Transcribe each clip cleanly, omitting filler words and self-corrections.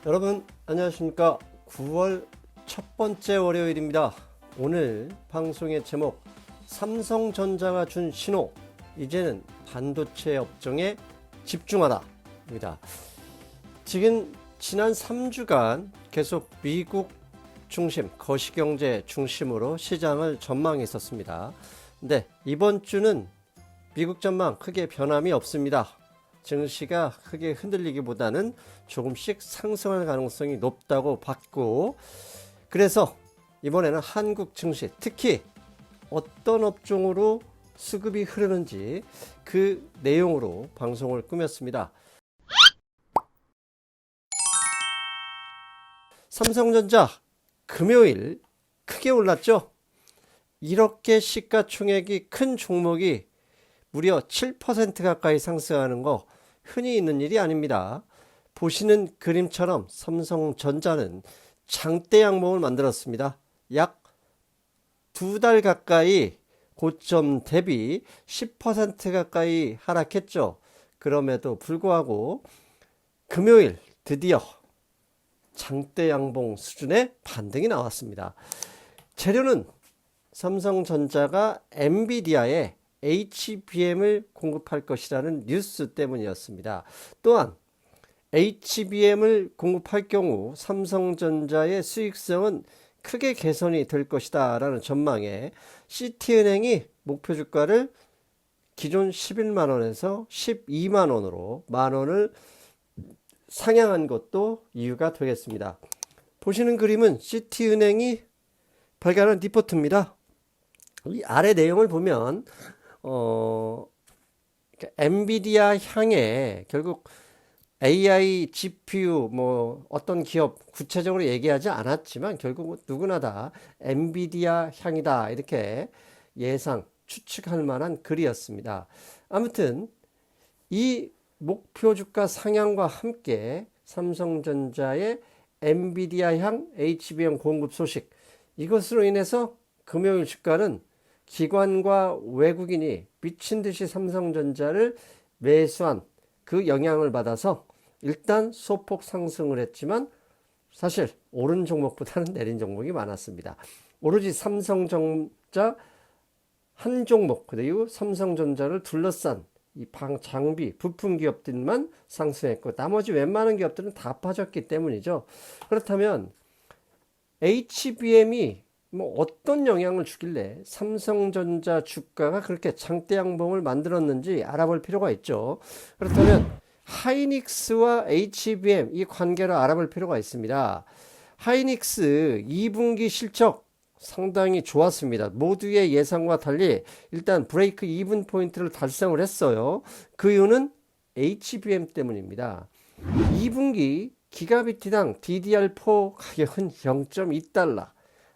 여러분 안녕하십니까. 9월 첫 번째 월요일입니다. 오늘 방송의 제목, 삼성전자가 준 신호, 이제는 반도체 업종에 집중하다 입니다. 지금 지난 3주간 계속 미국 중심, 거시경제 중심으로 시장을 전망했었습니다. 근데 이번 주는 미국 전망 크게 변함이 없습니다. 증시가 크게 흔들리기보다는 조금씩 상승할 가능성이 높다고 봤고, 그래서 이번에는 한국 증시, 특히 어떤 업종으로 수급이 흐르는지 그 내용으로 방송을 꾸몄습니다. 삼성전자 금요일 크게 올랐죠. 이렇게 시가총액이 큰 종목이 무려 7% 가까이 상승하는 거 흔히 있는 일이 아닙니다. 보시는 그림처럼 삼성전자는 장대 양봉을 만들었습니다. 약 2달 가까이 고점 대비 10% 가까이 하락했죠. 그럼에도 불구하고 금요일 드디어 장대 양봉 수준의 반등이 나왔습니다. 재료는 삼성전자가 엔비디아에 HBM을 공급할 것이라는 뉴스 때문이었습니다. 또한 HBM을 공급할 경우 삼성전자의 수익성은 크게 개선이 될 것이다 라는 전망에 시티은행이 목표 주가를 기존 11만원에서 12만원으로 만원을 상향한 것도 이유가 되겠습니다. 보시는 그림은 시티은행이 발간한 리포트입니다. 이 아래 내용을 보면 엔비디아 향해 결국 AI, GPU, 어떤 기업 구체적으로 얘기하지 않았지만 결국 누구나 다 엔비디아 향이다 이렇게 예상, 추측할 만한 글이었습니다. 아무튼 이 목표 주가 상향과 함께 삼성전자의 엔비디아 향 HBM 공급 소식, 이것으로 인해서 금요일 주가는 기관과 외국인이 미친 듯이 삼성전자를 매수한 그 영향을 받아서 일단 소폭 상승을 했지만 사실 오른 종목보다는 내린 종목이 많았습니다. 오로지 삼성전자 한 종목, 그리고 삼성전자를 둘러싼 이 장비, 부품 기업들만 상승했고 나머지 웬만한 기업들은 다 빠졌기 때문이죠. 그렇다면 HBM이 어떤 영향을 주길래 삼성전자 주가가 그렇게 장대 양봉을 만들었는지 알아볼 필요가 있죠. 그렇다면 하이닉스와 HBM 이 관계를 알아볼 필요가 있습니다. 하이닉스 2분기 실적 상당히 좋았습니다. 모두의 예상과 달리 일단 브레이크 이븐 포인트를 달성을 했어요. 그 이유는 HBM 때문입니다. 2분기 기가비트당 DDR4 가격은 0.2달러,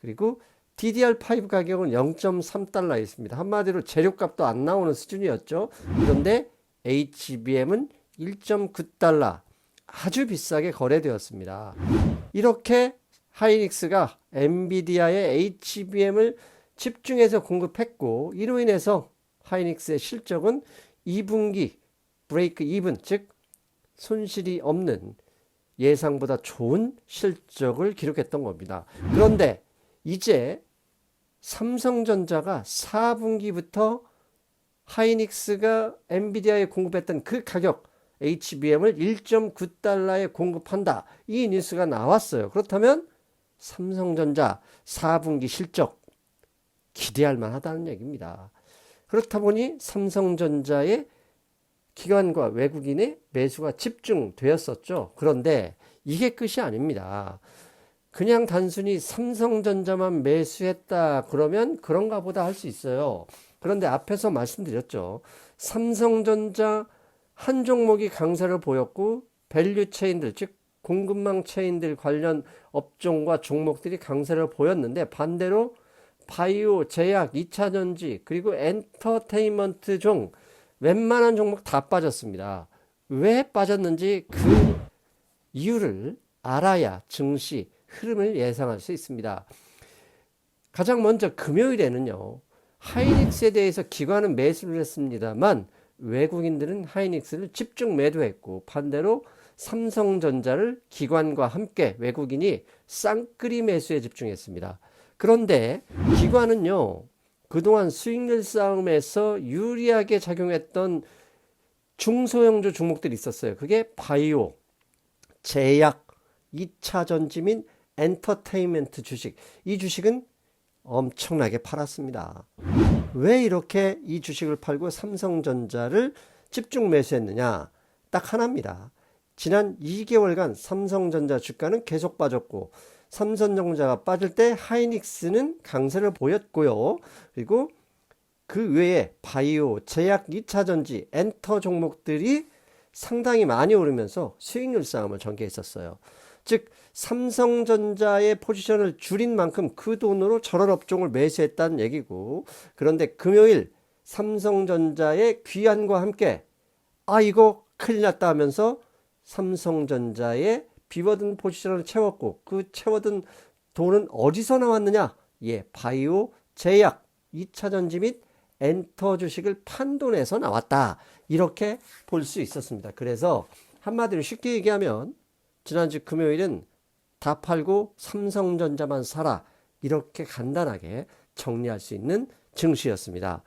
그리고 DDR5 가격은 0.3달러 있습니다. 한마디로 재료값도 안 나오는 수준이었죠. 그런데 HBM은 1.9달러, 아주 비싸게 거래되었습니다. 이렇게 하이닉스가 엔비디아의 HBM을 집중해서 공급했고, 이로 인해서 하이닉스의 실적은 2분기 브레이크 이븐, 즉 손실이 없는 예상보다 좋은 실적을 기록했던 겁니다. 그런데 이제 삼성전자가 4분기부터 하이닉스가 엔비디아에 공급했던 그 가격 HBM을 1.9달러에 공급한다, 이 뉴스가 나왔어요. 그렇다면 삼성전자 4분기 실적 기대할 만하다는 얘기입니다. 그렇다 보니 삼성전자의 기관과 외국인의 매수가 집중되었었죠. 그런데 이게 끝이 아닙니다. 그냥 단순히 삼성전자만 매수했다 그러면 그런가 보다 할 수 있어요. 그런데 앞에서 말씀드렸죠. 삼성전자 한 종목이 강세를 보였고 밸류 체인들, 즉 공급망 체인들 관련 업종과 종목들이 강세를 보였는데, 반대로 바이오, 제약, 2차전지, 그리고 엔터테인먼트 종 웬만한 종목 다 빠졌습니다. 왜 빠졌는지 그 이유를 알아야 증시 흐름을 예상할 수 있습니다. 가장 먼저 금요일에는요, 하이닉스에 대해서 기관은 매수를 했습니다만 외국인들은 하이닉스를 집중 매도했고, 반대로 삼성전자를 기관과 함께 외국인이 쌍끌이 매수에 집중했습니다. 그런데 기관은요, 그동안 수익률 싸움에서 유리하게 작용했던 중소형주 종목들이 있었어요. 그게 바이오, 제약, 2차 전지 및 엔터테인먼트 주식. 이 주식은 엄청나게 팔았습니다. 왜 이렇게 이 주식을 팔고 삼성전자를 집중 매수했느냐? 딱 하나입니다. 지난 2개월간 삼성전자 주가는 계속 빠졌고 삼성전자가 빠질 때 하이닉스는 강세를 보였고요. 그리고 그 외에 바이오, 제약, 2차 전지, 엔터 종목들이 상당히 많이 오르면서 수익률 싸움을 전개했었어요. 즉 삼성전자의 포지션을 줄인 만큼 그 돈으로 저런 업종을 매수했다는 얘기고, 그런데 금요일 삼성전자의 귀환과 함께 이거 큰일 났다 하면서 삼성전자의 비워둔 포지션을 채웠고, 그 채워둔 돈은 어디서 나왔느냐? 바이오, 제약, 2차 전지 및 엔터 주식을 판 돈에서 나왔다. 이렇게 볼 수 있었습니다. 그래서 한마디로 쉽게 얘기하면 지난주 금요일은 다 팔고 삼성전자만 사라. 이렇게 간단하게 정리할 수 있는 증시였습니다.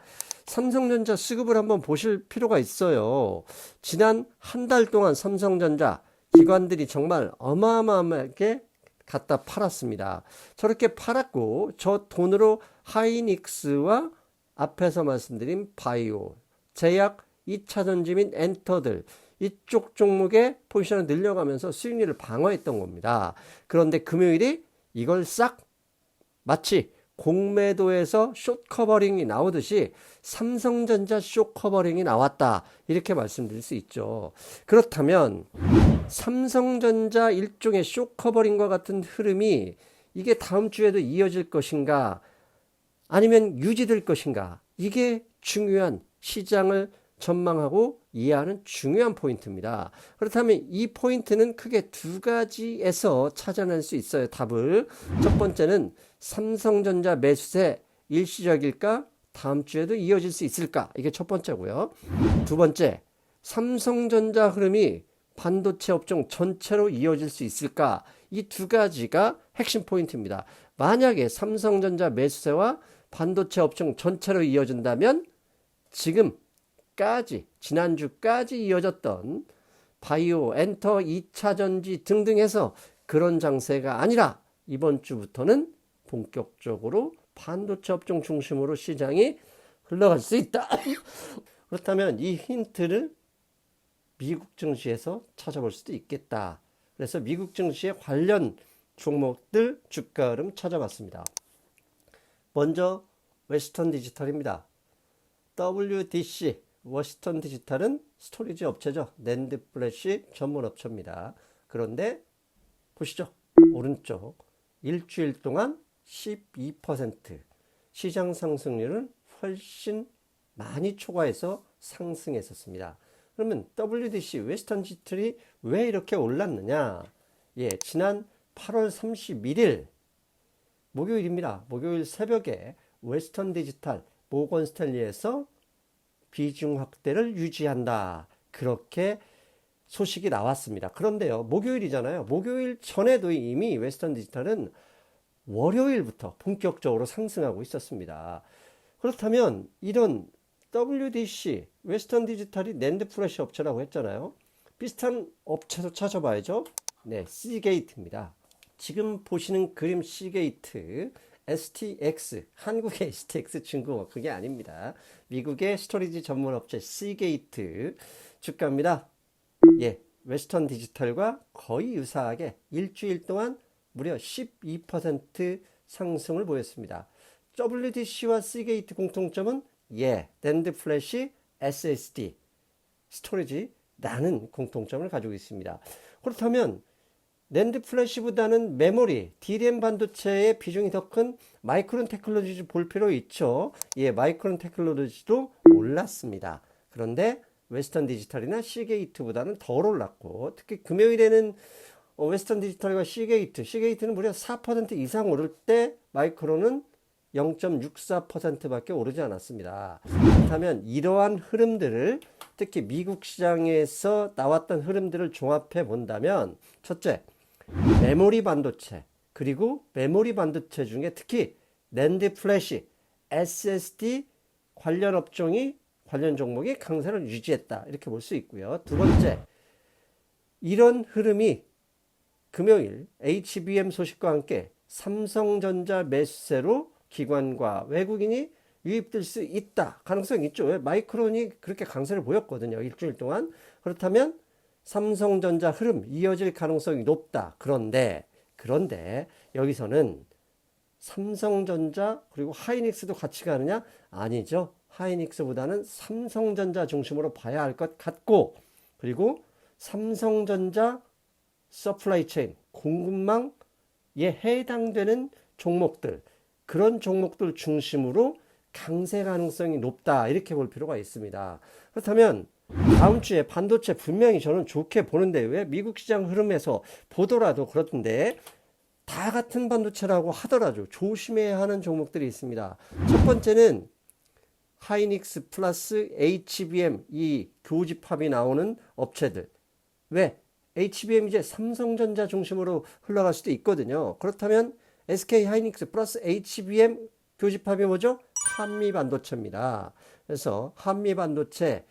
삼성전자 수급을 한번 보실 필요가 있어요. 지난 한 달 동안 삼성전자 기관들이 정말 어마어마하게 갖다 팔았습니다. 저렇게 팔았고 저 돈으로 하이닉스와 앞에서 말씀드린 바이오, 제약, 2차 전지 및 엔터들 이쪽 종목의 포지션을 늘려가면서 수익률을 방어했던 겁니다. 그런데 금요일이 이걸 싹 마치 공매도에서 숏커버링이 나오듯이 삼성전자 숏커버링이 나왔다. 이렇게 말씀드릴 수 있죠. 그렇다면 삼성전자 일종의 숏커버링과 같은 흐름이 이게 다음 주에도 이어질 것인가? 아니면 유지될 것인가? 이게 중요한 시장을 전망하고 이해하는 중요한 포인트입니다. 그렇다면 이 포인트는 크게 두 가지에서 찾아낼 수 있어요. 답을. 첫 번째는 삼성전자 매수세 일시적일까? 다음 주에도 이어질 수 있을까? 이게 첫 번째고요. 두 번째, 삼성전자 흐름이 반도체 업종 전체로 이어질 수 있을까? 이 두 가지가 핵심 포인트입니다. 만약에 삼성전자 매수세와 반도체 업종 전체로 이어진다면 지난주까지 이어졌던 바이오, 엔터, 2차 전지 등등 해서 그런 장세가 아니라 이번 주부터는 본격적으로 반도체 업종 중심으로 시장이 흘러갈 수 있다. 그렇다면 이 힌트를 미국 증시에서 찾아볼 수도 있겠다. 그래서 미국 증시의 관련 종목들 주가 흐름 찾아봤습니다. 먼저 웨스턴 디지털입니다. WDC, 워싱턴 디지털은 스토리지 업체죠. 낸드 플래시 전문 업체입니다. 그런데 보시죠. 오른쪽 일주일 동안 12% 시장 상승률은 훨씬 많이 초과해서 상승했었습니다. 그러면 WDC, 웨스턴 디지털이 왜 이렇게 올랐느냐? 지난 8월 31일 목요일입니다. 목요일 새벽에 웨스턴 디지털 모건 스탠리에서 비중 확대를 유지한다. 그렇게 소식이 나왔습니다. 그런데요, 목요일이잖아요. 목요일 전에도 이미 웨스턴 디지털은 월요일부터 본격적으로 상승하고 있었습니다. 그렇다면 이런 WDC, 웨스턴 디지털이 낸드 플래시 업체라고 했잖아요. 비슷한 업체도 찾아봐야죠. 시게이트입니다. 지금 보시는 그림 시게이트, STX, 한국의 STX 중국어 그게 아닙니다. 미국의 스토리지 전문 업체 시게이트 주가입니다. 웨스턴 디지털과 거의 유사하게 일주일 동안 무려 12% 상승을 보였습니다. WDC와 시게이트 공통점은 낸드 플래시, SSD, 스토리지라는 공통점을 가지고 있습니다. 그렇다면 낸드 플래시보다는 메모리, DRAM 반도체의 비중이 더 큰 마이크론 테크놀로지 볼 필요 있죠. 마이크론 테크놀로지도 올랐습니다. 그런데 웨스턴 디지털이나 시게이트보다는 덜 올랐고, 특히 금요일에는 웨스턴 디지털과 시게이트는 무려 4% 이상 오를 때 마이크론은 0.64%밖에 오르지 않았습니다. 그렇다면 이러한 흐름들을 특히 미국 시장에서 나왔던 흐름들을 종합해 본다면 첫째, 메모리 반도체, 그리고 메모리 반도체 중에 특히 낸드 플래시, SSD 관련 업종이 관련 종목이 강세를 유지했다, 이렇게 볼 수 있고요. 두 번째, 이런 흐름이 금요일 HBM 소식과 함께 삼성전자 매수세로 기관과 외국인이 유입될 수 있다, 가능성이 있죠. 왜? 마이크론이 그렇게 강세를 보였거든요, 일주일 동안. 그렇다면 삼성전자 흐름 이어질 가능성이 높다. 그런데 여기서는 삼성전자 그리고 하이닉스도 같이 가느냐? 아니죠. 하이닉스보다는 삼성전자 중심으로 봐야 할 것 같고, 그리고 삼성전자 서플라이 체인, 공급망에 해당되는 종목들, 그런 종목들 중심으로 강세 가능성이 높다, 이렇게 볼 필요가 있습니다. 그렇다면 다음 주에 반도체 분명히 저는 좋게 보는데, 왜? 미국 시장 흐름에서 보더라도 그렇던데 다 같은 반도체라고 하더라도 조심해야 하는 종목들이 있습니다. 첫 번째는 하이닉스 플러스 HBM, 이 교집합이 나오는 업체들. 왜? HBM 이제 삼성전자 중심으로 흘러갈 수도 있거든요. 그렇다면 SK 하이닉스 플러스 HBM 교집합이 뭐죠? 한미 반도체입니다. 그래서 한미 반도체,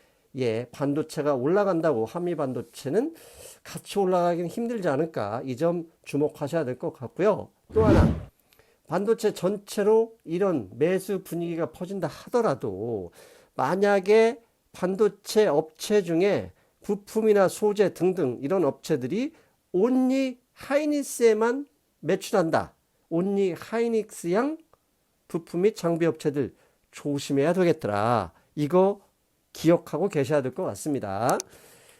반도체가 올라간다고 한미 반도체는 같이 올라가기는 힘들지 않을까, 이 점 주목하셔야 될 것 같고요. 또 하나, 반도체 전체로 이런 매수 분위기가 퍼진다 하더라도 만약에 반도체 업체 중에 부품이나 소재 등등 이런 업체들이 온리 하이닉스에만 매출한다, 온리 하이닉스양 부품 및 장비 업체들 조심해야 되겠더라, 이거 기억하고 계셔야 될 것 같습니다.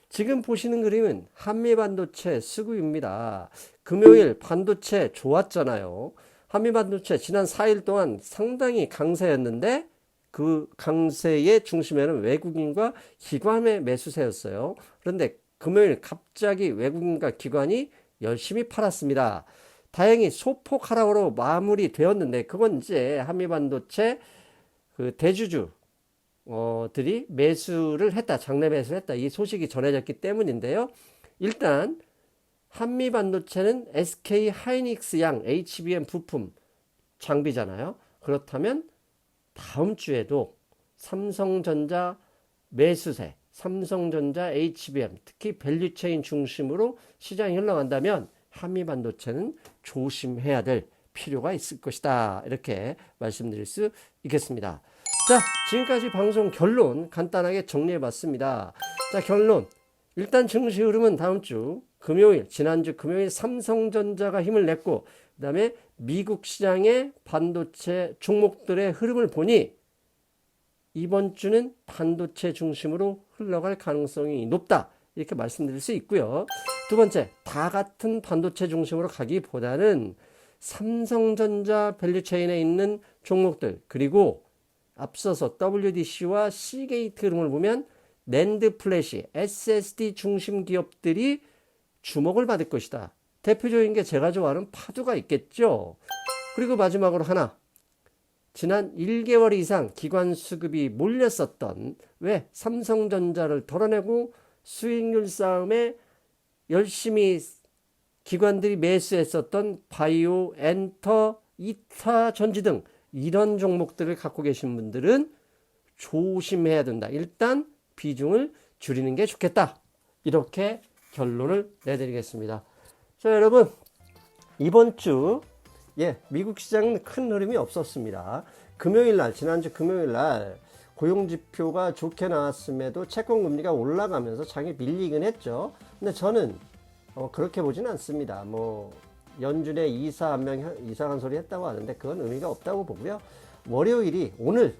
지금 보시는 그림은 한미반도체 수급입니다. 금요일 반도체 좋았잖아요. 한미반도체 지난 4일 동안 상당히 강세였는데 그 강세의 중심에는 외국인과 기관의 매수세였어요. 그런데 금요일 갑자기 외국인과 기관이 열심히 팔았습니다. 다행히 소폭 하락으로 마무리되었는데, 그건 이제 한미반도체 그 대주주 들이 매수를 했다, 장내 매수를 했다, 이 소식이 전해졌기 때문인데요. 일단 한미 반도체는 SK 하이닉스 양 HBM 부품 장비잖아요. 그렇다면 다음 주에도 삼성전자 매수세, 삼성전자 HBM, 특히 밸류체인 중심으로 시장이 흘러간다면 한미 반도체는 조심해야 될 필요가 있을 것이다, 이렇게 말씀드릴 수 있겠습니다. 자, 지금까지 방송 결론 간단하게 정리해 봤습니다. 자, 결론. 일단 증시 흐름은 다음 주 금요일, 지난주 금요일 삼성전자가 힘을 냈고, 그 다음에 미국 시장의 반도체 종목들의 흐름을 보니 이번 주는 반도체 중심으로 흘러갈 가능성이 높다, 이렇게 말씀드릴 수 있고요. 두 번째, 다 같은 반도체 중심으로 가기보다는 삼성전자 밸류체인에 있는 종목들, 그리고 앞서서 WDC와 C게이트 흐름을 보면 낸드 플래시, SSD 중심 기업들이 주목을 받을 것이다. 대표적인 게 제가 좋아하는 파두가 있겠죠. 그리고 마지막으로 하나, 지난 1개월 이상 기관 수급이 몰렸었던, 왜? 삼성전자를 덜어내고 수익률 싸움에 열심히 기관들이 매수했었던 바이오, 엔터, 이타 전지 등 이런 종목들을 갖고 계신 분들은 조심해야 된다. 일단 비중을 줄이는 게 좋겠다, 이렇게 결론을 내드리겠습니다. 자, 여러분, 이번 주 미국 시장은 큰 흐름이 없었습니다. 금요일날, 지난주 금요일날 고용지표가 좋게 나왔음에도 채권금리가 올라가면서 장이 밀리긴 했죠. 근데 저는 그렇게 보진 않습니다. 연준에 이사 한 명 이상한 소리 했다고 하는데 그건 의미가 없다고 보고요. 월요일이 오늘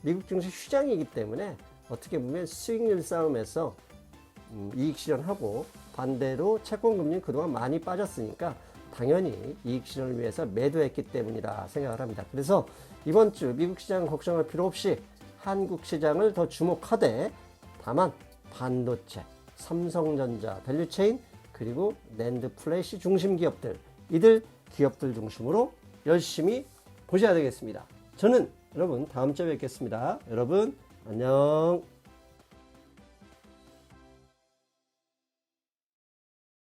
미국 증시 휴장이기 때문에 어떻게 보면 수익률 싸움에서 이익 실현하고, 반대로 채권금리는 그동안 많이 빠졌으니까 당연히 이익 실현을 위해서 매도했기 때문이다 생각을 합니다. 그래서 이번 주 미국 시장 걱정할 필요 없이 한국 시장을 더 주목하되, 다만 반도체, 삼성전자 밸류체인, 그리고 낸드 플래시 중심 기업들, 이들 기업들 중심으로 열심히 보셔야 되겠습니다. 저는 여러분 다음 주에 뵙겠습니다. 여러분 안녕.